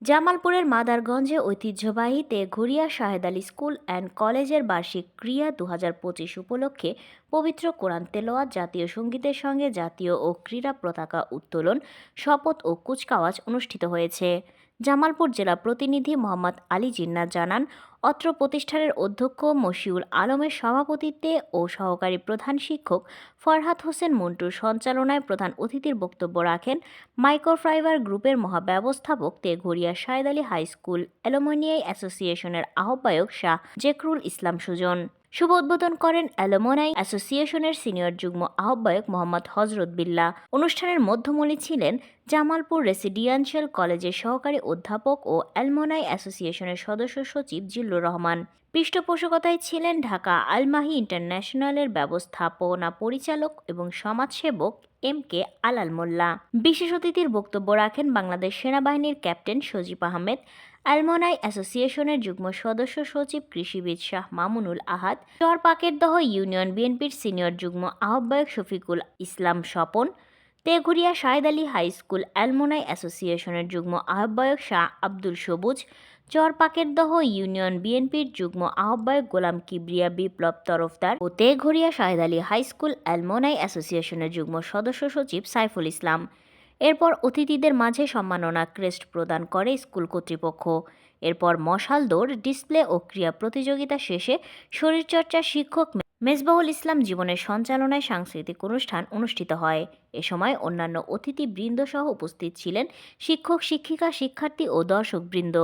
জামালপুরের মাদারগঞ্জে ঐতিহ্যবাহী Teghoria Shahed Ali school and কলেজের বার্ষিক ক্রিয়া ২০২৫ উপলক্ষে পবিত্র কোরআন তেলাওয়াত, জাতীয় সঙ্গীতের সঙ্গে জাতীয় ও ক্রীড়া পতাকা উত্তোলন, শপথ ও কুচকাওয়াজ অনুষ্ঠিত হয়েছে। জামালপুর জেলা প্রতিনিধি মোহাম্মদ আলী জিন্নাত জানান, অত্র প্রতিষ্ঠানের অধ্যক্ষ মশিউল আলমের সভাপতিত্বে ও সহকারী প্রধান শিক্ষক ফরহাদ হোসেন মন্টুর সঞ্চালনায় প্রধান অতিথির বক্তব্য রাখেন মাইক্রোফাইবার গ্রুপের মহাব্যবস্থাপক তেঘরিয়া শাহেদ আলী হাই স্কুল অ্যালুমিনিয়াই অ্যাসোসিয়েশনের আহ্বায়ক শাহ জেকরুল ইসলাম সুজন। শুভ উদ্বোধন করেন অ্যালুমিনাই অ্যাসোসিয়েশনের সিনিয়র যুগ্ম আহ্বায়ক মোহাম্মদ হজরত বিল্লাহ। অনুষ্ঠানের মধ্যমণি ছিলেন জামালপুর রেসিডেন্সিয়াল কলেজের সহকারী অধ্যাপক ও অ্যালুমিনাই অ্যাসোসিয়েশনের সদস্য সচিব জিল্লুর রহমান। পৃষ্ঠপোষকতায় ছিলেন ঢাকা আলমাহি ইন্টারন্যাশনালের ব্যবস্থাপনা পরিচালক এবং সমাজসেবক MK আলাল মোল্লা। বিশেষ অতিথির বক্তব্য রাখেন বাংলাদেশ সেনাবাহিনীর ক্যাপ্টেন সজীব আহমেদ, অ্যালমনাই অ্যাসোসিয়েশনের যুগ্ম সদস্য সচিব কৃষিবিদ শাহ মামুনুল আহাদ, চরপাকেরদহ ইউনিয়ন বিএনপির সিনিয়র যুগ্ম আহ্বায়ক Shafiqul Islam Swapan, Teghoria Shahed Ali high school alumni অ্যাসোসিয়েশনের যুগ্ম আহ্বায়ক শাহ আব্দুল সবুজ, চরপাকেরদহ ইউনিয়ন বিএনপির যুগ্ম আহ্বায়ক গোলাম কিবরিয়া বিপ্লব তরফদার ও Teghoria Shahed Ali high school alumni অ্যাসোসিয়েশনের যুগ্ম সদস্য সচিব সাইফুল ইসলাম। এরপর অতিথিদের মাঝে সম্মাননা ক্রেস্ট প্রদান করে স্কুল কর্তৃপক্ষ। এরপর মশাল দৌড়, ডিসপ্লে ও ক্রীড়া প্রতিযোগিতা শেষে শরীরচর্চা শিক্ষক মেজবাহুল ইসলাম জীবনের সঞ্চালনায় সাংস্কৃতিক অনুষ্ঠান অনুষ্ঠিত হয়। এ সময় অন্যান্য অতিথিবৃন্দ সহ উপস্থিত ছিলেন শিক্ষক, শিক্ষিকা, শিক্ষার্থী ও দর্শকবৃন্দ।